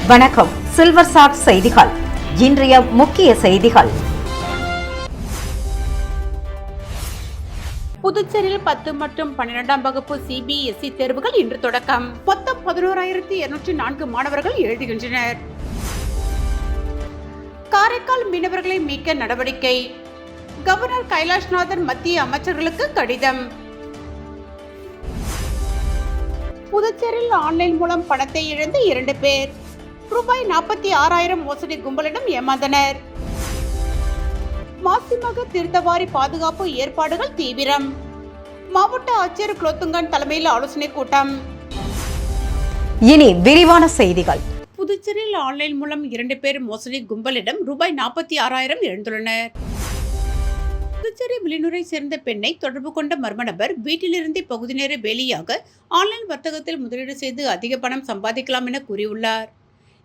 வணக்கம். Silver chat செய்திகள். இன்றைய முக்கிய செய்திகள். புதுச்சேரியில் 10 மற்றும் 12ஆம் வகுப்பு சிபிஎஸ்இ தேர்வுகள் இன்று தொடக்கம். மொத்தம் 11,204 மாணவர்கள் எழுதுகின்றனர். காரைக்கால் மீனவர்களை மீட்க நடவடிக்கை. கவர்னர் கைலாஷ்நாதன் மத்திய அமைச்சர்களுக்கு கடிதம். புதுச்சேரியில் ஆன்லைன் மூலம் பணத்தை இழந்த 2 பேர் ரூபாய் 46,000 மோசடி கும்பலிடம் ஏமாந்தனர். மாசிமக தீர்த்தவாரி பாதுகாப்பு ஏற்பாடுகள் தீவிரம். மாவட்ட ஆட்சியர் குலோத்துங்கன் தலைமையில் ஆலோசனை கூட்டம். இனி விரிவான செய்திகள். புதுச்சேரியில் ஆன்லைன் மூலம் 2 பேர் மோசடி கும்பலிடம் ரூபாய் 46,000 இழந்துள்ளனர். புதுச்சேரி வில்லியனூரை சேர்ந்த பெண்ணை தொடர்பு கொண்ட மர்ம நபர் வீட்டிலிருந்து பகுதி நேர வேலையாக ஆன்லைன் வர்த்தகத்தில் முதலீடு செய்து அதிக பணம் சம்பாதிக்கலாம் என கூறியுள்ளார்.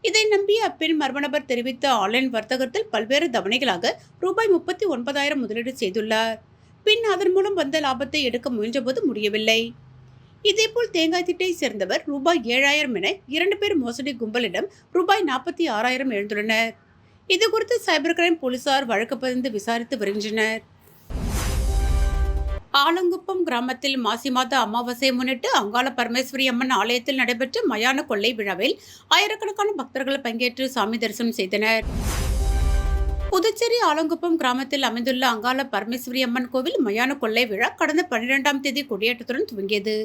இதை நம்பிய அப்பெண் மர்ம நபர் தெரிவித்த ஆன்லைன் வர்த்தகத்தில் பல்வேறு தவணைகளாக ரூபாய் 39,000 முதலீடு செய்துள்ளார். பின் அதன் மூலம் வந்த லாபத்தை எடுக்க முயன்றபோது முடியவில்லை. இதேபோல் தேங்காய் திட்டை சேர்ந்தவர் ரூபாய் 7,000 என 2 பேர் மோசடி கும்பலிடம் ரூபாய் 46,000 இழந்துள்ளனர். இதுகுறித்து சைபர் கிரைம் போலீசார் வழக்கு பதிந்து விசாரித்து வருகின்றனர். ஆலங்குப்பம் கிராமத்தில் மாசி மாத அமாவாசையை முன்னிட்டு அங்காள பரமேஸ்வரி அம்மன் ஆலயத்தில் நடைபெற்ற மயான கொள்ளை விழாவில் ஆயிரக்கணக்கான பக்தர்கள் பங்கேற்று சாமி தரிசனம் செய்தனர். புதுச்சேரி ஆலங்குப்பம் கிராமத்தில் அமைந்துள்ள அங்காள பரமேஸ்வரி அம்மன் கோவில் மயான கொள்ளை விழா கடந்த 12ஆம் தேதி கொடியேற்றத்துடன் துவங்கியது.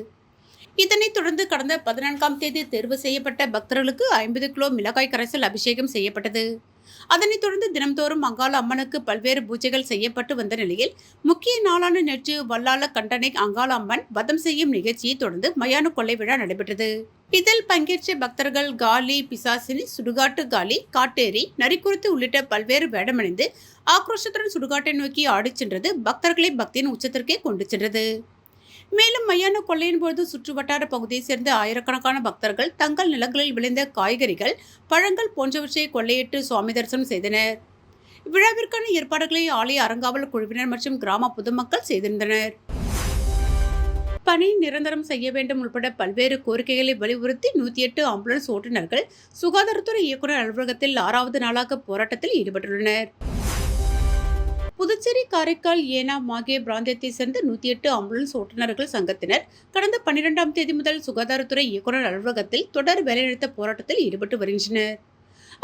இதனைத் தொடர்ந்து கடந்த 14ஆம் தேதி தேர்வு செய்யப்பட்ட பக்தர்களுக்கு 50 கிலோ மிளகாய் கரைசல் அபிஷேகம் செய்யப்பட்டது. அதனைத் தொடர்ந்து தினம்தோறும் அங்காள அம்மனுக்கு பல்வேறு பூஜைகள் செய்யப்பட்டு வந்த நிலையில் முக்கிய நாளான நேற்று வல்லாள கண்டனை அங்காள அம்மன் வதம் செய்யும் நிகழ்ச்சியை தொடர்ந்து மயான கொள்ளை விழா நடைபெற்றது. இதில் பங்கேற்ற பக்தர்கள் காலி, பிசாசினி, சுடுகாட்டு காலி, காட்டேரி, நரிக்குருத்து உள்ளிட்ட பல்வேறு வேடமணிந்து ஆக்ரோஷத்துடன் சுடுகாட்டை நோக்கி ஆடிச் சென்றது பக்தர்களை பக்தியின் உச்சத்திற்கே கொண்டு சென்றது. மேலும் மயான கொள்ளையின் போது சுற்றுவட்டார பகுதியைச் சேர்ந்த ஆயிரக்கணக்கான பக்தர்கள் தங்கள் நிலங்களில் விளைந்த காய்கறிகள், பழங்கள் போன்றவற்றை கொள்ளையிட்டு சுவாமி தரிசனம் செய்தனர். விழாவிற்கான ஏற்பாடுகளை ஆலய அறங்காவல் குழுவினர் மற்றும் கிராம பொதுமக்கள் செய்திருந்தனர். பணி நிரந்தரம் செய்ய வேண்டும் உட்பட பல்வேறு கோரிக்கைகளை வலியுறுத்தி 108 ஆம்புலன்ஸ் ஓட்டுநர்கள் சுகாதாரத்துறை இயக்குநர் அலுவலகத்தில் 6வது நாளாக போராட்டத்தில் ஈடுபட்டுள்ளனர். புதுச்சேரி, காரைக்கால், ஏனாம் ஆகிய பிராந்தியத்தை சேர்ந்த 108 ஆம்புலன்ஸ் ஓட்டுநர்கள் சங்கத்தினர் கடந்த 12ஆம் தேதி முதல் சுகாதாரத்துறை இயக்குநர் அலுவலகத்தில் தொடர் வேலைநிறுத்த போராட்டத்தில் ஈடுபட்டு வருகின்றனர்.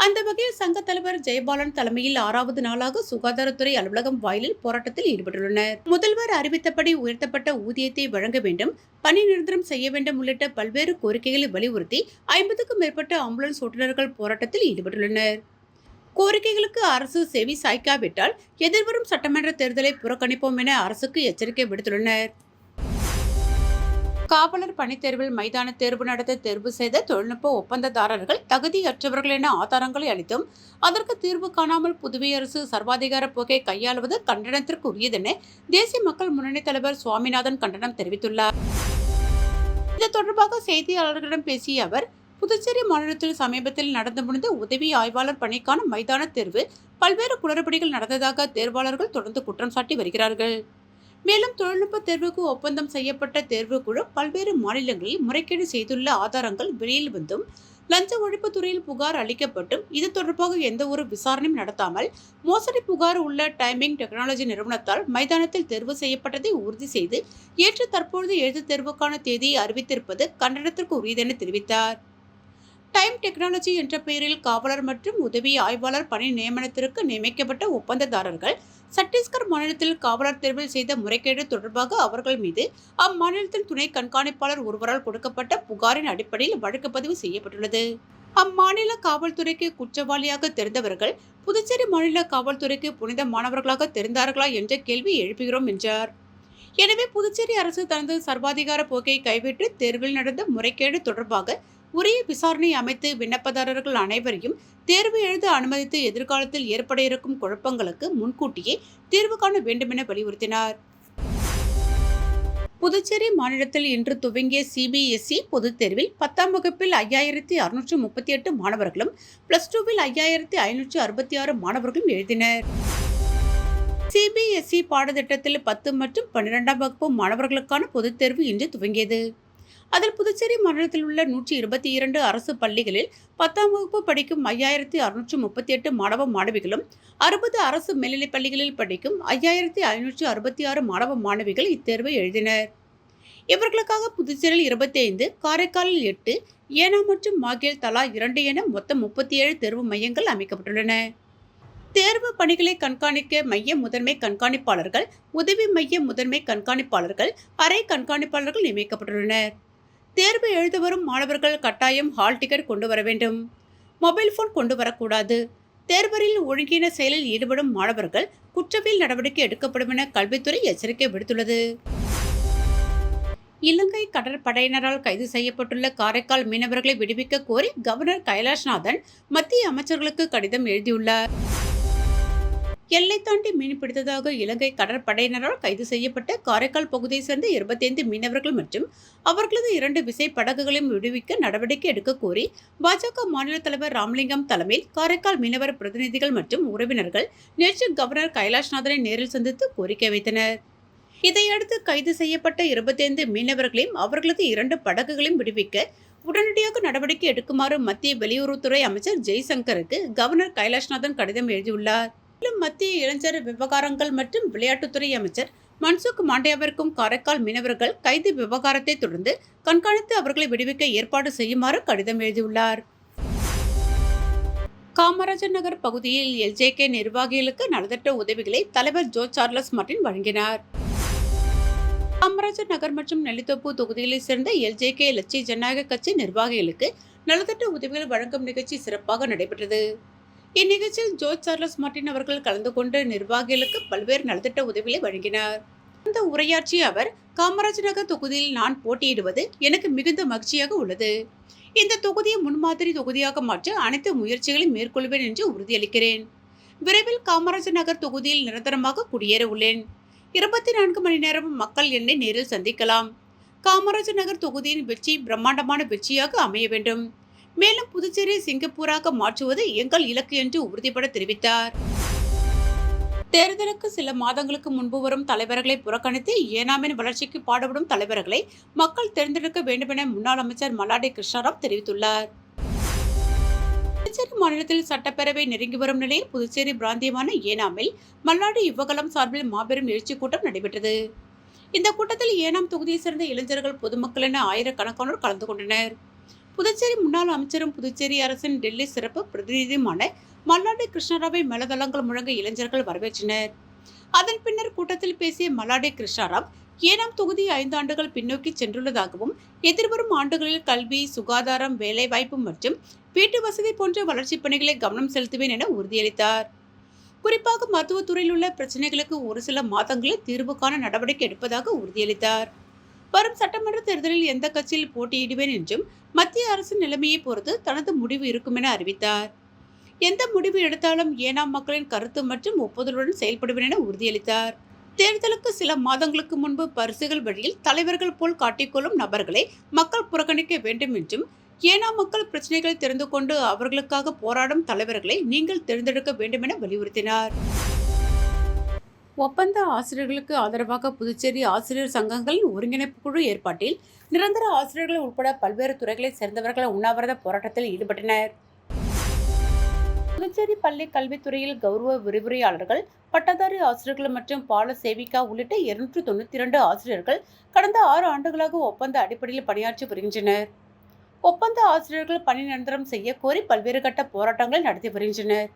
அந்த வகையில் சங்க தலைவர் ஜெயபாலன் தலைமையில் 6வது நாளாக சுகாதாரத்துறை அலுவலகம் வாயிலில் போராட்டத்தில் ஈடுபட்டுள்ளனர். முதல்வர் அறிவித்தபடி உயர்த்தப்பட்ட ஊதியத்தை வழங்க வேண்டும், பணி நிரந்தரம் செய்ய வேண்டும் உள்ளிட்ட பல்வேறு கோரிக்கைகளை வலியுறுத்தி 50க்கும் மேற்பட்ட ஆம்புலன்ஸ் ஓட்டுநர்கள் போராட்டத்தில் ஈடுபட்டுள்ளனர். கோரிக்கைகளுக்கு அரசு செவி சாய்க்காவிட்டால் எதிர்வரும் சட்டமன்ற தேர்தலை புறக்கணிப்போம் என அரசுக்கு எச்சரிக்கை விடுத்துள்ளனர். காவலர் பணித்தேர்வில் மைதான தேர்வு நடத்த தேர்வு செய்த தொழில்நுட்ப ஒப்பந்ததாரர்கள் தகுதியற்றவர்கள் என ஆதாரங்களை அளித்தும் அதற்கு தீர்வு காணாமல் புதுவை அரசு சர்வாதிகார போக்கை கையாளுவது கண்டனத்திற்கு உரியதென தேசிய மக்கள் முன்னணி தலைவர் சுவாமிநாதன் கண்டனம் தெரிவித்துள்ளார். இது தொடர்பாக செய்தியாளர்களிடம் பேசிய அவர், புதுச்சேரி மாநிலத்தில் சமீபத்தில் நடந்து முடிந்த உதவி ஆய்வாளர் பணிக்கான மைதான தேர்வு பல்வேறு குளறுபடிகள் நடந்ததாக தேர்வாளர்கள் தொடர்ந்து குற்றம் சாட்டி வருகிறார்கள். மேலும் தொழில்நுட்ப தேர்வுக்கு ஒப்பந்தம் செய்யப்பட்ட தேர்வுக்குழு பல்வேறு மாநிலங்களில் முறைகேடு செய்துள்ள ஆதாரங்கள் வெளியில் வந்தும் லஞ்ச ஒழிப்பு துறையில் புகார் அளிக்கப்பட்டும் இது தொடர்பாக எந்த ஒரு விசாரணையும் நடத்தாமல் மோசடி புகார் உள்ள டைமிங் டெக்னாலஜி நிறுவனத்தால் மைதானத்தில் தேர்வு செய்யப்பட்டதை உறுதி செய்து ஏற்று தற்பொழுது எழுத்து தேர்வுக்கான தேதியை அறிவித்திருப்பது கண்டனத்திற்கு உரியதென தெரிவித்தார். டைம் டெக்னாலஜி என்ற பெயரில் காவலர் மற்றும் உதவி ஆய்வாளர் பணி நியமனத்திற்கு நியமிக்கப்பட்ட ஒப்பந்ததாரர்கள் சத்தீஸ்கர் மாநிலத்தில் காவலர் தேர்வில் செய்த முறைகேடு தொடர்பாக அவர்கள் மீது அம்மாநிலத்தின் துணை கண்காணிப்பாளர் ஒருவரால் கொடுக்கப்பட்ட புகாரின் அடிப்படையில் வழக்கு பதிவு செய்யப்பட்டுள்ளது. அம்மாநில காவல்துறைக்கு குற்றவாளியாக தெரிந்தவர்கள் புதுச்சேரி மாநில காவல்துறைக்கு புனித மாணவர்களாக தெரிந்தார்களா என்ற கேள்வி எழுப்புகிறோம் என்றார். எனவே புதுச்சேரி அரசு தனது சர்வாதிகார போக்கை கைவிட்டு தேர்வில் நடந்த முறைகேடு தொடர்பாக உரிய விசாரணை அமைத்து விண்ணப்பதாரர்கள் அனைவரையும் தேர்வு எழுத அனுமதித்து எதிர்காலத்தில் ஏற்பட இருக்கும் குழப்பங்களுக்கு முன்கூட்டியே தீர்வு காண வேண்டும் என வலியுறுத்தினார். புதுச்சேரி மாநிலத்தில் இன்று துவங்கிய சிபிஎஸ்இ பொதுத் தேர்வில் 10ஆம் வகுப்பில் 5,638 மாணவர்களும் +2வில் 5,566 மாணவர்களும் எழுதினர். சிபிஎஸ்இ பாடத்திட்டத்தில் 10 மற்றும் 12ஆம் வகுப்பு மாணவர்களுக்கான பொதுத் தேர்வு இன்று துவங்கியது. அதில் புதுச்சேரி மாநிலத்தில் உள்ள 122 அரசு பள்ளிகளில் 10ஆம் வகுப்பு படிக்கும் 5638 மாணவ மாணவிகளும் 60 அரசு மேல்நிலைப் பள்ளிகளில் படிக்கும் 5566 மாணவ மாணவிகள் இத்தேர்வை எழுதினர். இவர்களுக்காக புதுச்சேரியில் 25, காரைக்காலில் 8, ஏனாம் மற்றும் மாகேல் தலா 2 என மொத்தம் 37 தேர்வு மையங்கள் அமைக்கப்பட்டுள்ளன. தேர்வு பணிகளை கண்காணிக்க மைய முதன்மை கண்காணிப்பாளர்கள், உதவி மைய முதன்மை கண்காணிப்பாளர்கள், அறை கண்காணிப்பாளர்கள் நியமிக்கப்பட்டுள்ளனர். தேர்வு எழுத வரும் மாணவர்கள் கட்டாயம் ஹால் டிக்கெட் கொண்டு வர வேண்டும். மொபைல் போன் கொண்டு வரக்கூடாது. தேர்வரில் ஒழுங்கீன செயலில் ஈடுபடும் மாணவர்கள் குற்றவியல் நடவடிக்கை எடுக்கப்படும் என கல்வித்துறை எச்சரிக்கை விடுத்துள்ளது. இலங்கை கடற்படையினரால் கைது செய்யப்பட்டுள்ள காரைக்கால் மீனவர்களை விடுவிக்க கோரி கவர்னர் கைலாஷ்நாதன் மத்திய அமைச்சர்களுக்கு கடிதம் எழுதியுள்ளார். எல்லை தாண்டி மீன் பிடித்ததாக இலங்கை கடற்படையினரால் கைது செய்யப்பட்ட காரைக்கால் பகுதியை சேர்ந்த 25 மீனவர்கள் மற்றும் அவர்களது 2 விசை படகுகளையும் விடுவிக்க நடவடிக்கை எடுக்க கோரி பாஜக மாநில தலைவர் ராமலிங்கம் தலைமையில் காரைக்கால் மீனவர் பிரதிநிதிகள் மற்றும் உறவினர்கள் நேற்று கவர்னர் கைலாஷ்நாதனை நேரில் சந்தித்து கோரிக்கை வைத்தனர். இதையடுத்து கைது செய்யப்பட்ட 25 மீனவர்களையும் அவர்களது 2 படகுகளையும் விடுவிக்க உடனடியாக நடவடிக்கை எடுக்குமாறு மத்திய வெளியுறவுத்துறை அமைச்சர் ஜெய்சங்கருக்கு கவர்னர் கைலாஷ்நாதன் கடிதம் எழுதியுள்ளார். மேலும் மத்திய இளைஞர் விவகாரங்கள் மற்றும் விளையாட்டுத்துறை அமைச்சர் மன்சுக் மாண்டேவிற்கும் காரைக்கால் மீனவர்கள் கைது விவகாரத்தை தொடர்ந்து கண்காணித்து அவர்களை விடுவிக்க ஏற்பாடு செய்யுமாறு கடிதம் எழுதியுள்ளார். காமராஜர் நகர் பகுதியில் எல்ஜேகே நிர்வாகிகளுக்கு நலத்திட்ட உதவிகளை தலைவர் ஜோ சார்லஸ் மார்டின் வழங்கினார். காமராஜர் நகர் மற்றும் நெல்லித்தோப்பு தொகுதிகளைச் சேர்ந்த எல்ஜேகே லட்சிய ஜனநாயக கட்சி நிர்வாகிகளுக்கு நலத்திட்ட உதவிகள் வழங்கும் நிகழ்ச்சி சிறப்பாக நடைபெற்றது. இந்நிகழ்ச்சியில் ஜோ சார்லஸ் மார்டின் அவர்கள் கலந்து கொண்டு நிர்வாகிகளுக்கு பல்வேறு நலத்திட்ட உதவிகளை வழங்கினார். இந்த உரையாற்றிய அவர், காமராஜர் நகர் தொகுதியில் நான் போட்டியிடுவது எனக்கு மிகுந்த மகிழ்ச்சியாக உள்ளது. இந்த தொகுதியை முன்மாதிரி தொகுதியாக மாற்ற அனைத்து முயற்சிகளையும் மேற்கொள்வேன் என்று உறுதியளிக்கிறேன். விரைவில் காமராஜர் நகர் தொகுதியில் நிரந்தரமாக குடியேற உள்ளேன். 24 மணி நேரமும் மக்கள் என்னை நேரில் சந்திக்கலாம். காமராஜர் நகர் தொகுதியின் வெற்றி பிரம்மாண்டமான வெற்றியாக அமைய வேண்டும். மேலும் புதுச்சேரி சிங்கப்பூராக மாற்றுவது எங்கள் இலக்கு என்று உறுதிபட தெரிவித்தார். தேர்தலுக்கு சில மாதங்களுக்கு முன்பு வரும் தலைவர்களை புறக்கணித்து ஏனாமின் வளர்ச்சிக்கு பாடுபடும் தலைவர்களை மக்கள் தேர்ந்தெடுக்க வேண்டும் என முன்னாள் அமைச்சர் மல்லாடி கிருஷ்ணராவ் தெரிவித்துள்ளார். புதுச்சேரி மாநிலத்தில் சட்டப்பேரவை நெருங்கி வரும் நிலையில் புதுச்சேரி பிராந்தியமான ஏனாமில் மல்லாடி யுவகலம் சார்பில் மாபெரும் எழுச்சி கூட்டம் நடைபெற்றது. இந்த கூட்டத்தில் ஏனாம் தொகுதியை சேர்ந்த இளைஞர்கள், பொதுமக்கள் என ஆயிரக்கணக்கானோர் கலந்து கொண்டனர். புதுச்சேரி முன்னாள் அமைச்சரும் புதுச்சேரி அரசின் டெல்லி சிறப்பு பிரதிநிதியுமான மல்லாடி கிருஷ்ணராவை மேலதளங்கள் முழங்க இளைஞர்கள் வரவேற்றனர். அதன் பின்னர் கூட்டத்தில் பேசிய மல்லாடி கிருஷ்ணராவ், ஏனாம் தொகுதி 5 ஆண்டுகள் பின்னோக்கி சென்றுள்ளதாகவும் எதிர்வரும் ஆண்டுகளில் கல்வி, சுகாதாரம், வேலைவாய்ப்பு மற்றும் வீட்டு வசதி போன்ற வளர்ச்சிப் பணிகளை கவனம் செலுத்துவேன் என உறுதியளித்தார். குறிப்பாக மருத்துவத்துறையில் உள்ள பிரச்சனைகளுக்கு ஒரு சில மாதங்களில் தீர்வு காண நடவடிக்கை எடுப்பதாக உறுதியளித்தார். வரும் சட்டமன்ற தேர்தலில் எந்த கட்சியில் போட்டியிடுவேன் என்றும் மத்திய அரசின் நிலைமையை பொறுத்து தனது முடிவு இருக்கும் என அறிவித்தார். எந்த முடிவு எடுத்தாலும் ஏனாம் மக்களின் கருத்து மற்றும் ஒப்புதலுடன் செயல்படுவேன் என உறுதியளித்தார். தேர்தலுக்கு சில மாதங்களுக்கு முன்பு பரிசுகள் வழியில் தலைவர்கள் போல் காட்டிக்கொள்ளும் நபர்களை மக்கள் புறக்கணிக்க வேண்டும் என்றும், ஏனாம் மக்கள் பிரச்சனைகளை தெரிந்து கொண்டு அவர்களுக்காக போராடும் தலைவர்களை நீங்கள் தேர்ந்தெடுக்க வேண்டும் என வலியுறுத்தினார். ஒப்பந்த ஆசிரியர்களுக்கு ஆதரவாக புதுச்சேரி ஆசிரியர் சங்கங்களின் ஒருங்கிணைப்பு குழு ஏற்பாட்டில் நிரந்தர ஆசிரியர்கள் உட்பட பல்வேறு துறைகளைச் சேர்ந்தவர்கள் உண்ணாவிரத போராட்டத்தில் ஈடுபட்டனர். புதுச்சேரி பள்ளி கல்வித்துறையில் கௌரவ விரிவுரையாளர்கள், பட்டதாரி ஆசிரியர்கள் மற்றும் பால சேவிகா உள்ளிட்ட 292 ஆசிரியர்கள் கடந்த 6 ஆண்டுகளாக ஒப்பந்த அடிப்படையில் பணியாற்றி வருகின்றனர். ஒப்பந்த ஆசிரியர்கள் பணி நிரந்தரம் செய்ய கோரி பல்வேறு கட்ட போராட்டங்களை நடத்தி வருகின்றனர்.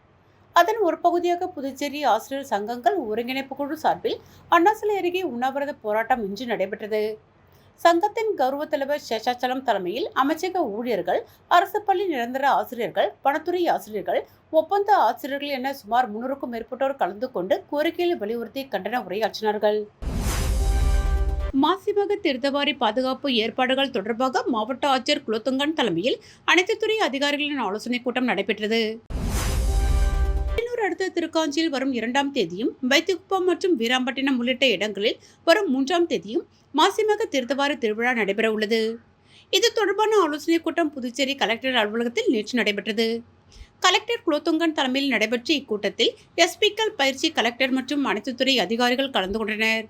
அதன் ஒரு பகுதியாக புதுச்சேரி ஆசிரியர் சங்கங்கள் ஒருங்கிணைப்பு குழு சார்பில் அண்ணாசிலை அருகே உண்ணாவிரத போராட்டம் இன்று நடைபெற்றது. சங்கத்தின் கௌரவ தலைவர் சேஷாச்சலம் தலைமையில் அமைச்சக ஊழியர்கள், அரசு பள்ளி நிரந்தர ஆசிரியர்கள், வனத்துறை ஆசிரியர்கள், ஒப்பந்த ஆசிரியர்கள் என சுமார் 300க்கும் மேற்பட்டோர் கலந்து கொண்டு கோரிக்கைகளை வலியுறுத்தி கண்டன உரையாற்றினார்கள். மாசிமக தீர்த்தவாரி பாதுகாப்பு ஏற்பாடுகள் தொடர்பாக மாவட்ட ஆட்சியர் குலோத்துங்கன் தலைமையில் அனைத்து துறை அதிகாரிகளின் ஆலோசனைக் கூட்டம் நடைபெற்றது. அடுத்த திருக்காஞ்சியில் வரும் 2ஆம் தேதியும், வைத்திக்குப்பம் மற்றும் வீராம்பட்டினம் உள்ளிட்ட இடங்களில் வரும் 3ஆம் தேதியும் மாசிமக தீர்த்தவாரி திருவிழா நடைபெற உள்ளது. இது தொடர்பான ஆலோசனைக் கூட்டம் புதுச்சேரி கலெக்டர் அலுவலகத்தில் நேற்று நடைபெற்றது. கலெக்டர் குலோத்துங்கன் தலைமையில் நடைபெற்ற இக்கூட்டத்தில் எஸ்பிக்கள் பயிற்சி கலெக்டர் மற்றும் அனைத்து துறை அதிகாரிகள் கலந்து கொண்டனர்.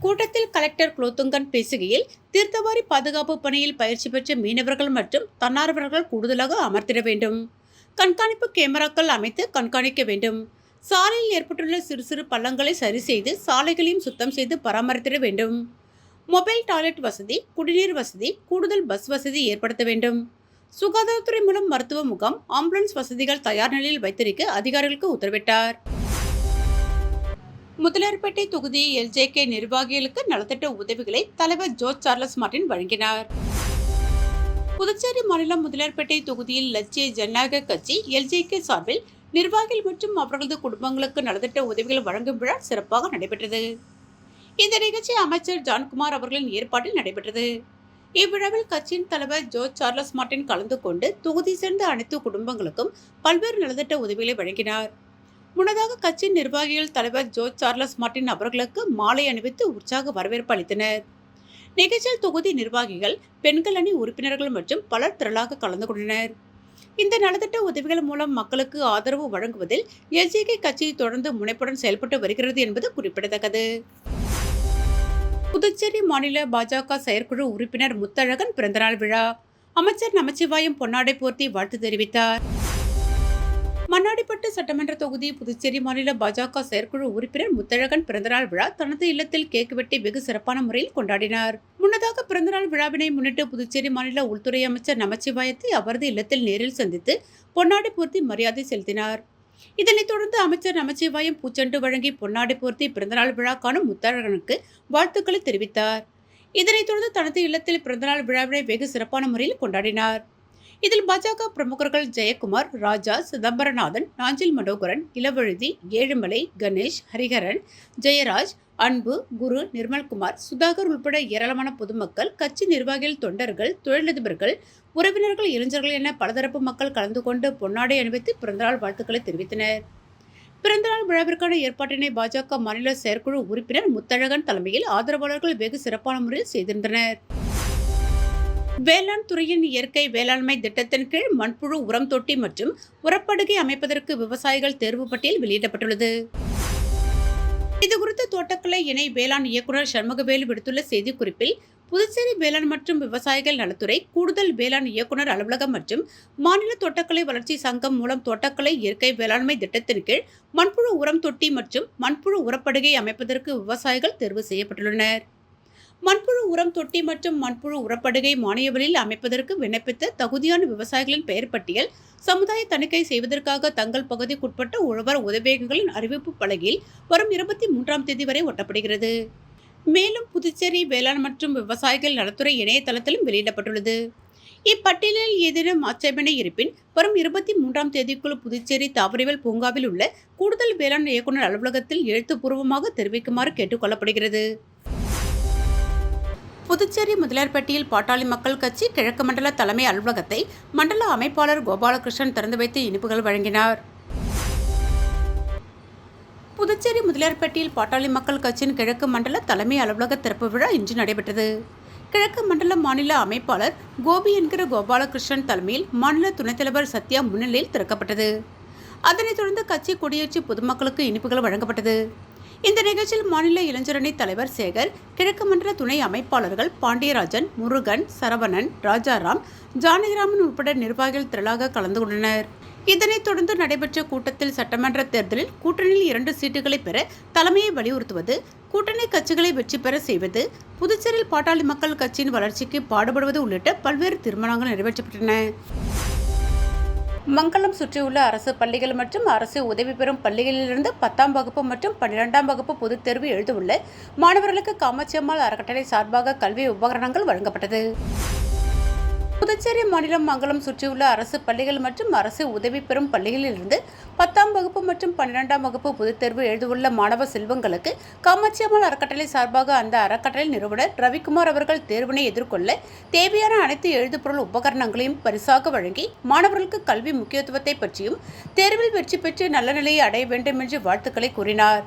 கூட்டத்தில் கலெக்டர் குலோத்துங்கன் பேசுகையில், தீர்த்தவாரி பாதுகாப்பு பணியில் பயிற்சி பெற்ற மீனவர்கள் மற்றும் தன்னார்வலர்கள் கூடுதலாக அமர்த்திட வேண்டும். கண்காணிப்பு கேமராக்கள் அமைத்து கண்காணிக்க வேண்டும். சாலையில் ஏற்பட்டுள்ள சிறு சிறு பள்ளங்களை சரி செய்து சாலைகளையும் சுத்தம் செய்து பராமரித்திட வேண்டும். மொபைல் டாய்லெட் வசதி, குடிநீர் வசதி, கூடுதல் பஸ் வசதி ஏற்படுத்த வேண்டும். சுகாதாரத்துறை மூலம் மருத்துவ முகாம், ஆம்புலன்ஸ் வசதிகள் தயார் நிலையில் வைத்திருக்க அதிகாரிகளுக்கு உத்தரவிட்டார். முதலியார்பேட்டை தொகுதி LJK நிர்வாகிகளுக்கு நலத்திட்ட உதவிகளை தலைவர் ஜோர்ஜ் சார்லஸ் மார்டின் வழங்கினார். புதுச்சேரி மாநிலம் முதலியார்பேட்டை தொகுதியில் லட்சிய ஜனநாயக கட்சி LJK சார்பில் நிர்வாகிகள் மற்றும் அவர்களது குடும்பங்களுக்கு நலத்திட்ட உதவிகள் வழங்கும் விழா சிறப்பாக நடைபெற்றது. இந்த நிகழ்ச்சி அமைச்சர் ஜான்குமார் அவர்களின் ஏற்பாட்டில் நடைபெற்றது. இவ்விழாவில் கட்சியின் தலைவர் ஜோர்ஜ் சார்லஸ் மார்டின் கலந்து கொண்டு தொகுதி சேர்ந்த அனைத்து குடும்பங்களுக்கும் பல்வேறு நலத்திட்ட உதவிகளை வழங்கினார். முன்னதாக கட்சியின் நிர்வாகிகள் தலைவர் ஜோர்ஜ் சார்லஸ் மார்டின் அவர்களுக்கு மாலை அணிவித்து உற்சாக வரவேற்பு அளித்தனர். நிகழ்ச்சியில் தொகுதி நிர்வாகிகள், பெண்கள் அணி உறுப்பினர்கள் மற்றும் பலர் திரளாக கலந்து கொண்டனர். இந்த நலத்திட்ட உதவிகள் மூலம் மக்களுக்கு ஆதரவு வழங்குவதில் LJK கட்சி தொடர்ந்து முனைப்புடன் செயல்பட்டு வருகிறது என்பது குறிப்பிடத்தக்கது. புதுச்சேரி மாநில பாஜக செயற்குழு உறுப்பினர் முத்தழகன் பிறந்தநாள் விழா. அமைச்சர் நமச்சிவாயம் பொன்னாடை போர்த்தி வாழ்த்து தெரிவித்தார். மண்ணாடிப்பட்டு சட்டமன்ற தொகுதி புதுச்சேரி மாநில பாஜக செயற்குழு உறுப்பினர் முத்தழகன் பிறந்தநாள் விழா தனது இல்லத்தில் கேக் வெட்டி வெகு சிறப்பான முறையில் கொண்டாடினார். முன்னதாக பிறந்தநாள் விழாவினை முன்னிட்டு புதுச்சேரி மாநில உள்துறை அமைச்சர் நமச்சிவாயத்தை அவரது இல்லத்தில் நேரில் சந்தித்து பொன்னாடை போர்த்தி மரியாதை செலுத்தினார். இதனைத் தொடர்ந்து அமைச்சர் நமச்சிவாயம் பூச்செண்டு வழங்கி பொன்னாடை போர்த்தி பிறந்தநாள் விழா காணும் முத்தழகனுக்கு வாழ்த்துக்களை தெரிவித்தார். இதனைத் தொடர்ந்து தனது இல்லத்தில் பிறந்தநாள் விழாவினை வெகு சிறப்பான முறையில் கொண்டாடினார். இதில் பாஜக பிரமுகர்கள் ஜெயக்குமார், ராஜா, சிதம்பரநாதன், நாஞ்சில் மனோகரன், இளவழுதி, ஏழுமலை, கணேஷ், ஹரிஹரன், ஜெயராஜ், அன்பு, குரு, நிர்மல்குமார், சுதாகர் உள்பட ஏராளமான பொதுமக்கள், கட்சி நிர்வாகிகள், தொண்டர்கள், தொழிலதிபர்கள், உறவினர்கள், இளைஞர்கள் என பலதரப்பு மக்கள் கலந்து கொண்டு பொன்னாடை அணிவித்து பிறந்தநாள் வாழ்த்துக்களை தெரிவித்தனர். பிறந்தநாள் விழாவிற்கான ஏற்பாட்டினை பாஜக மாநில செயற்குழு உறுப்பினர் முத்தழகன் தலைமையில் ஆதரவாளர்கள் வெகு சிறப்பான முறையில் செய்திருந்தனர். வேளாண் துறையின் இயற்கை வேளாண்மை திட்டத்தின் கீழ் மண்புழு உரம் தொட்டி மற்றும் உரப்படுகை அமைப்பதற்கு விவசாயிகள் தேர்வு பட்டியல் வெளியிடப்பட்டுள்ளது. இதுகுறித்து தோட்டக்கலை இணை வேளாண் இயக்குநர் சண்முகவேலு விடுத்துள்ள செய்திக்குறிப்பில், புதுச்சேரி வேளாண் மற்றும் விவசாயிகள் நலத்துறை, கூடுதல் வேளாண் இயக்குநர் அலுவலகம் மற்றும் மாநில தோட்டக்கலை வளர்ச்சி சங்கம் மூலம் தோட்டக்கலை இயற்கை வேளாண்மை திட்டத்தின் கீழ் மண்புழு உரம் தொட்டி மற்றும் மண்புழு உரப்படுகை அமைப்பதற்கு விவசாயிகள் தேர்வு செய்யப்பட்டுள்ளனர். மண்புழு உரம் தொட்டி மற்றும் மண்புழு உரப்படுகை மானியவிலையில் அமைப்பதற்கு விண்ணப்பித்த தகுதியான விவசாயிகளின் பெயர் பட்டியல் சமுதாய தணிக்கை செய்வதற்காக தங்கள் பகுதிக்குட்பட்ட உழவர் உதவியகங்களின் அறிவிப்பு பலகையில் வரும் 23ஆம் தேதி வரை ஒட்டப்படுகிறது. மேலும் புதுச்சேரி வேளாண் மற்றும் விவசாயிகள் நலத்துறை இணையதளத்திலும் வெளியிடப்பட்டுள்ளது. இப்பட்டியலில் ஏதேனும் ஆட்சேபனை இருப்பின் வரும் 23ஆம் தேதிக்குள் புதுச்சேரி தாவரவியல் பூங்காவில் உள்ள கூடுதல் வேளாண் இயக்குநர் அலுவலகத்தில் எழுத்துப்பூர்வமாக தெரிவிக்குமாறு கேட்டுக் கொள்ளப்படுகிறது. புதுச்சேரி முதலியார்பேட்டையில் பாட்டாளி மக்கள் கட்சி கிழக்கு மண்டல தலைமை அலுவலகத்தை மண்டல அமைப்பாளர் கோபாலகிருஷ்ணன் திறந்து வைத்து இனிப்புகள் வழங்கினார். புதுச்சேரி முதலியார்பேட்டையில் பாட்டாளி மக்கள் கட்சியின் கிழக்கு மண்டல தலைமை அலுவலக திறப்பு விழா இன்று நடைபெற்றது. கிழக்கு மண்டல மாநில அமைப்பாளர் கோபி என்கிற கோபாலகிருஷ்ணன் தலைமையில் மாநில துணைத் தலைவர் சத்யா முன்னிலையில் திறக்கப்பட்டது. அதனைத் தொடர்ந்து கட்சி கொடியேற்றி பொதுமக்களுக்கு இனிப்புகள் வழங்கப்பட்டது. இந்த நிகழ்ச்சியில் மாநில இளைஞரணி தலைவர் சேகர், கிழக்கு மண்டல துணை அமைப்பாளர்கள் பாண்டியராஜன், முருகன், சரவணன், ராஜாராம், ஜானகிராமன் உட்பட நிர்வாகிகள் திரளாக கலந்து கொண்டனர். இதனைத் தொடர்ந்து நடைபெற்ற கூட்டத்தில் சட்டமன்ற தேர்தலில் கூட்டணியில் 2 சீட்டுகளை பெற தலைமையை வலியுறுத்துவது, கூட்டணி கட்சிகளை வெற்றி பெற செய்வது, புதுச்சேரியில் பாட்டாளி மக்கள் கட்சியின் வளர்ச்சிக்கு பாடுபடுவது உள்ளிட்ட பல்வேறு தீர்மானங்கள் நிறைவேற்றப்பட்டன. மங்கலம் சுற்றியுள்ள அரசு பள்ளிகள் மற்றும் அரசு உதவி பெறும் பள்ளிகளிலிருந்து 10ஆம் வகுப்பு மற்றும் 12ஆம் வகுப்பு பொதுத் தேர்வு எழுதவுள்ள மாணவர்களுக்கு காமாட்சியம்மாள் அறக்கட்டளை சார்பாக கல்வி உபகரணங்கள் வழங்கப்பட்டது. புதுச்சேரி மாநிலம் மங்கலம் சுற்றியுள்ள அரசு பள்ளிகள் மற்றும் அரசு உதவி பெறும் பள்ளிகளிலிருந்து 10ஆம் வகுப்பு மற்றும் 12ஆம் வகுப்பு பொதுத் தேர்வு எழுதவுள்ள மாணவ செல்வங்களுக்கு காமாட்சியம்மாள் அறக்கட்டளை சார்பாக அந்த அறக்கட்டளை நிறுவனர் ரவிக்குமார் அவர்கள் தேர்வினை எதிர்கொள்ள தேவையான அனைத்து எழுதுபொருள் உபகரணங்களையும் பரிசாக வழங்கி மாணவர்களுக்கு கல்வி முக்கியத்துவத்தை பற்றியும் தேர்வில் வெற்றி பெற்று நல்ல நிலையை அடைய வேண்டும் என்று வாழ்த்துக்களை கூறினார்.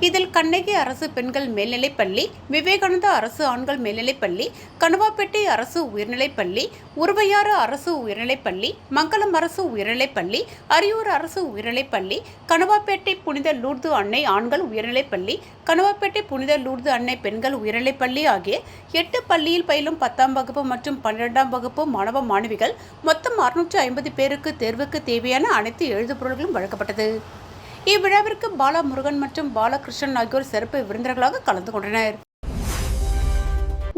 இதில் கண்ணகி அரசு பெண்கள் மேல்நிலைப்பள்ளி, விவேகானந்தா அரசு ஆண்கள் மேல்நிலைப்பள்ளி, கணுவாப்பேட்டை அரசு உயர்நிலைப்பள்ளி, உருவையாறு அரசு உயர்நிலைப்பள்ளி, மங்கலம் அரசு உயர்நிலைப்பள்ளி, அரியூர் அரசு உயர்நிலைப்பள்ளி, கணுவாப்பேட்டை புனித லூர்து அன்னை ஆண்கள் உயர்நிலைப்பள்ளி, கணுவாப்பேட்டை புனித லூர்து அன்னை பெண்கள் உயர்நிலைப்பள்ளி ஆகிய 8 பள்ளியில் பயிலும் 10ஆம் வகுப்பு மற்றும் 12ஆம் வகுப்பு மாணவ மாணவிகள் மொத்தம் 650 பேருக்கு தேர்வுக்கு தேவையான அனைத்து எழுதுபொருள்களும் வழங்கப்பட்டது. இவ்விழாவிற்கு பாலா முருகன் மற்றும் பாலகிருஷ்ணன் ஆகியோர் சிறப்பு விருந்தினர்களாக கலந்து கொண்டனர்.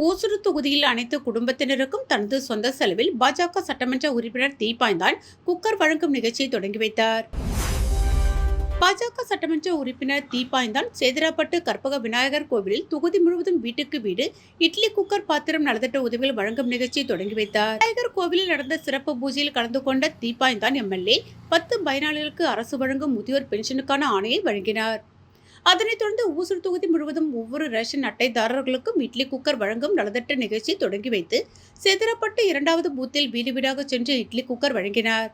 ஓசூர் தொகுதியில் அனைத்து குடும்பத்தினருக்கும் தனது சொந்த செலவில் பாஜக சட்டமன்ற உறுப்பினர் தீப்பாய்ந்தான் குக்கர் வழங்கும் நிகழ்ச்சியை தொடங்கி வைத்தார். பாஜக சட்டமன்ற உறுப்பினர் தீப்பாய்ந்தான் சேதராப்பட்டு கற்பக விநாயகர் கோவிலில் தொகுதி முழுவதும் வீட்டுக்கு வீடு இட்லி குக்கர் பாத்திரம் நலத்திட்ட உதவிகள் வழங்கும் நிகழ்ச்சியை தொடங்கி வைத்தார். விநாயகர் கோவிலில் நடந்த சிறப்பு பூஜையில் கலந்து கொண்ட தீப்பாய்ந்தான் எம்எல்ஏ 10 பயனாளிகளுக்கு அரசு வழங்கும் முதியோர் பென்ஷனுக்கான ஆணையை வழங்கினார். அதனைத் தொடர்ந்து ஓசூர் தொகுதி முழுவதும் ஒவ்வொரு ரேஷன் அட்டைதாரர்களுக்கும் இட்லி குக்கர் வழங்கும் நலத்திட்ட நிகழ்ச்சியை தொடங்கி வைத்து சேதராப்பட்டு 2வது பூத்தில் வீடு வீடாக சென்று இட்லி குக்கர் வழங்கினார்.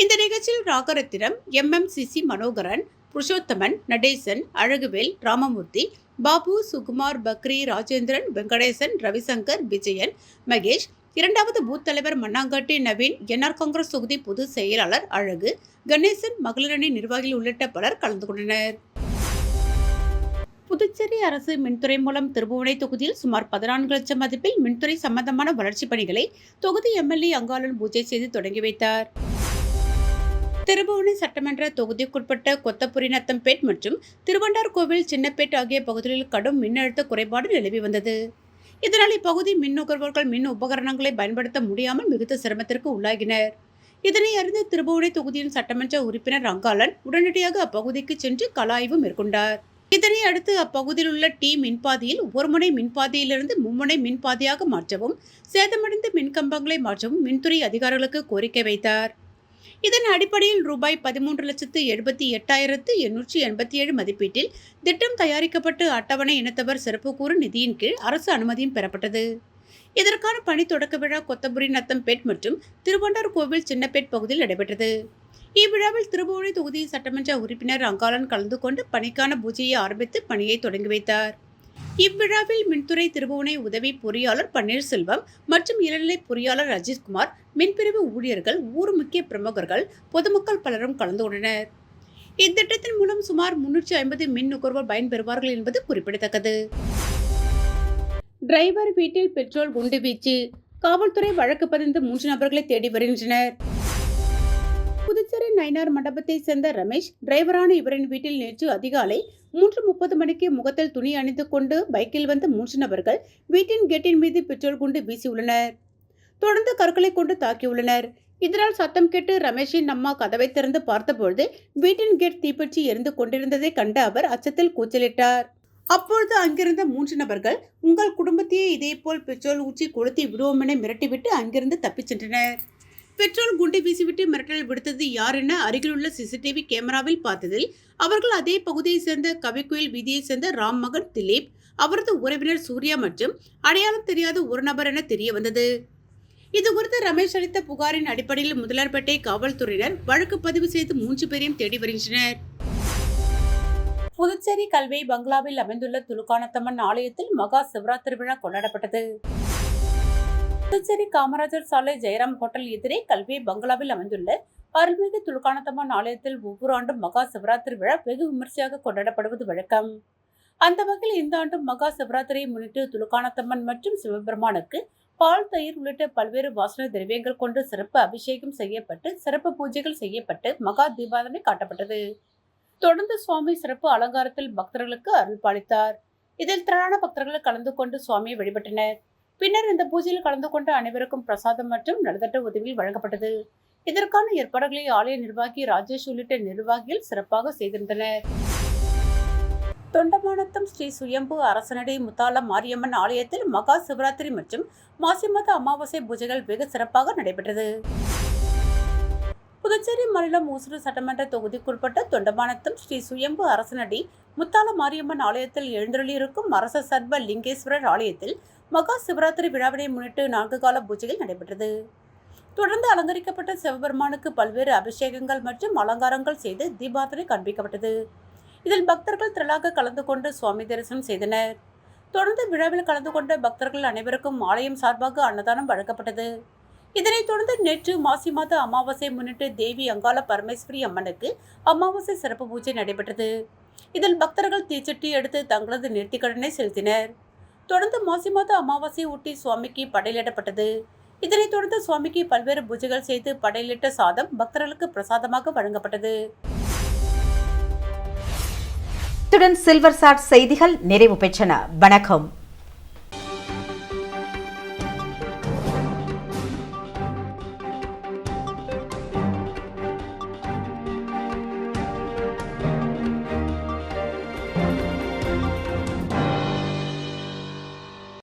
இந்த நிகழ்ச்சியில் ராகரத்தினம், MMCC மனோகரன், புருஷோத்தமன், நடேசன், அழகுவேல், ராமமூர்த்தி, பாபு, சுகுமார், பக்ரி, ராஜேந்திரன், வெங்கடேசன், ரவிசங்கர், விஜயன், மகேஷ், 2வது பூத் தலைவர் மண்ணாங்கட்டி நவீன், NR காங்கிரஸ் தொகுதி பொதுச் செயலாளர் அழகு, கணேசன், மகளிரணி நிர்வாகிகள் உள்ளிட்ட பலர் கலந்து கொண்டனர். புதுச்சேரி அரசு மின்துறை மூலம் திருபுவனை தொகுதியில் சுமார் 14 லட்சம் மதிப்பில் மின்துறை சம்பந்தமான வளர்ச்சிப் பணிகளை தொகுதி MLA அங்காளன் பூஜை செய்து தொடங்கி வைத்தார். திருபுவனை சட்டமன்ற தொகுதிக்குட்பட்ட கொத்தபுரிநத்தம்பேட் மற்றும் திருவண்டார்கோவில் சின்னப்பேட் ஆகிய பகுதிகளில் கடும் மின்னழுத்த குறைபாடு நிலவி வந்தது. இதனால் இப்பகுதி மின் நுகர்வோர்கள் மின் உபகரணங்களை பயன்படுத்த முடியாமல் மிகுந்த சிரமத்திற்கு உள்ளாகினர். இதனை அறிந்த திருபுவனை தொகுதியின் சட்டமன்ற உறுப்பினர் அங்காளன் உடனடியாக அப்பகுதிக்கு சென்று கள ஆய்வு மேற்கொண்டார். இதனை அடுத்து அப்பகுதியில் உள்ள டி மின்பாதையில் ஒரு முனை மின்பாதையிலிருந்து மும்முனை மின்பாதையாக மாற்றவும், சேதமடைந்த மின்கம்பங்களை மாற்றவும் மின்துறை அதிகாரிகளுக்கு கோரிக்கை வைத்தார். இதன் அடிப்படையில் ரூபாய் 13,78,887 மதிப்பீட்டில் திட்டம் தயாரிக்கப்பட்டு அட்டவணை இனத்தவர் சிறப்பு கூறு நிதியின் கீழ் அரசு அனுமதியும் பெறப்பட்டது. இதற்கான பணி தொடக்க விழா கொத்தபுரிநத்தம்பேட் மற்றும் திருவண்டார்கோவில் சின்னப்பேட் பகுதியில் நடைபெற்றது. இவ்விழாவில் திருபுவனை தொகுதி சட்டமன்ற உறுப்பினர் அங்காளன் கலந்து கொண்டு பணிக்கான பூஜையை ஆரம்பித்து பணியை தொடங்கி வைத்தார். இவ்விழாவில் மின்துறை திருபுவனை உதவி பொறியாளர் பன்னீர்செல்வம் மற்றும் இளநிலை பொறியாளர் அஜித்குமார், மின்பிரிவு ஊழியர்கள், ஊர் முக்கிய பிரமுகர்கள், பொதுமக்கள் பலரும் கலந்து கொண்டனர். இத்திட்டத்தின் மூலம் சுமார் 350 மின் நுகர்வோர் பயன்பெறுவார்கள் என்பது குறிப்பிடத்தக்கது. டிரைவர் வீட்டில் பெட்ரோல் குண்டு வீச்சு, காவல்துறை வழக்கு பதிந்து 3 நபர்களை தேடி வருகின்றனர். புதுச்சேரி நயினார் மண்டபத்தை சேர்ந்த ரமேஷ் டிரைவரான இவரின் வீட்டில் நேற்று அதிகாலை 3:30 மணிக்கு முகத்தில் துணி அணிந்து கொண்டு பைக்கில் வந்த 3 நபர்கள் வீட்டின் கேட்டின் மீது பெட்ரோல் குண்டு வீசியுள்ளனர். தொடர்ந்து கற்களை கொண்டு தாக்கியுள்ளனர். இதனால் சத்தம் கேட்டு ரமேஷின் அம்மா கதவை திறந்து பார்த்தபொழுது வீட்டின் கேட் தீப்பற்றி எரிந்து கொண்டிருந்ததை கண்ட அவர் அச்சத்தில் கூச்சலிட்டார். அப்பொழுது அங்கிருந்த 3 நபர்கள் உங்கள் குடும்பத்தையே இதேபோல் பெட்ரோல் ஊற்றி கொளுத்தி விடுவோம் என மிரட்டிவிட்டு அங்கிருந்து தப்பிச் சென்றனர். பெட்ரோல் குண்டு வீசிவிட்டு மிரட்டல் விடுத்தது யார் என அருகிலுள்ள CCTV கேமராவில் பார்த்ததில் அவர்கள் அதே பகுதியை சேர்ந்த கவிக்குயில் வீதியை சேர்ந்த ராம் மகன் திலீப், அவரது உறவினர் சூர்யா மற்றும் அடையாளம் தெரியாத ஒரு நபர் என தெரிய வந்தது. இதுகுறித்து ரமேஷ் அளித்த புகாரின் அடிப்படையில் முதலார்பேட்டை காவல்துறையினர் வழக்கு பதிவு செய்து 3 பேரையும் தேடி வருகின்றனர். புதுச்சேரி கல்வி பங்களாவில் அமைந்துள்ள துலுக்கானத்தம்மன் ஆலயத்தில் மகா சிவராத்திரி விழா கொண்டாடப்பட்டது. புதுச்சேரி காமராஜர் சாலை ஜெயராம் ஹோட்டல் எதிரே கல்வி பங்களாவில் அமைந்துள்ள அருள்மிகு துலுக்கானத்தம்மன் ஆலயத்தில் ஒவ்வொரு ஆண்டும் மகா சிவராத்திரி விழா வெகு விமர்சையாக கொண்டாடப்படுவது வழக்கம். அந்த வகையில் இந்த ஆண்டும் மகா சிவராத்திரியை முன்னிட்டு துலுக்கானத்தம்மன் மற்றும் சிவபெருமானுக்கு பால், தயிர் உள்ளிட்ட பல்வேறு வாசனை திரவியங்கள் கொண்டு சிறப்பு அபிஷேகம் செய்யப்பட்டு சிறப்பு பூஜைகள் செய்யப்பட்டு மகா தீபாவளி காட்டப்பட்டது. தொடர்ந்து சுவாமி சிறப்பு அலங்காரத்தில் பக்தர்களுக்கு அருள் பாலித்தார். இதில் திரளான பக்தர்கள் கலந்து கொண்டு சுவாமியை வழிபட்டனர். பின்னர் இந்த பூஜையில் கலந்து கொண்ட அனைவருக்கும் பிரசாதம் மற்றும் நலத்திட்ட உதவியில் வழங்கப்பட்டது. இதற்கான ஏற்பாடுகளை ஆலய நிர்வாகி ராஜேஷ் உள்ளிட்ட நிர்வாகிகள் சிறப்பாக செய்திருந்தனர். தொண்டமானத்தம் ஸ்ரீ சுயம்பு அரசனடி முத்தால மாரியம்மன் ஆலயத்தில் மகா சிவராத்திரி மற்றும் மாசி மாத அமாவாசை பூஜைகள் வெகு சிறப்பாக நடைபெற்றது. புதுச்சேரி மாநிலம் ஓசூர் சட்டமன்ற தொகுதிக்குட்பட்ட தொண்டமானத்தம் ஸ்ரீ சுயம்பு அரசனடி முத்தால மாரியம்மன் ஆலயத்தில் எழுந்தருளியிருக்கும் அரச சர்வ லிங்கேஸ்வரர் ஆலயத்தில் மகா சிவராத்திரி விழாவினை முன்னிட்டு 4 கால பூஜைகள் நடைபெற்றது. தொடர்ந்து அலங்கரிக்கப்பட்ட சிவபெருமானுக்கு பல்வேறு அபிஷேகங்கள் மற்றும் அலங்காரங்கள் செய்து தீபாவளி காண்பிக்கப்பட்டது. இதில் பக்தர்கள் திரளாக கலந்து கொண்டு சுவாமி தரிசனம் செய்தனர். தொடர்ந்து விழாவில் கலந்து கொண்ட பக்தர்கள் அனைவருக்கும் ஆலயம் சார்பாக அன்னதானம் வழங்கப்பட்டது. இதனைத் தொடர்ந்து நேற்று மாசி மாத அமாவாசை முன்னிட்டு தேவி அங்காள பரமேஸ்வரி அம்மனுக்கு அமாவாசை சிறப்பு பூஜை நடைபெற்றது. இதில் பக்தர்கள் தீச்சட்டி எடுத்து தங்களது நேர்த்திக்கடனை செலுத்தினர். தொடர்ந்து மாசி மாத அமாவாசையை ஒட்டி சுவாமிக்கு படையிலிடப்பட்டது. இதனைத் தொடர்ந்து சுவாமிக்கு பல்வேறு பூஜைகள் செய்து படையிலிட்ட சாதம் பக்தர்களுக்கு பிரசாதமாக வழங்கப்பட்டது. இத்துடன் சில்வர் சாட் செய்திகள் நிறைவு பெற்றன. வணக்கம்.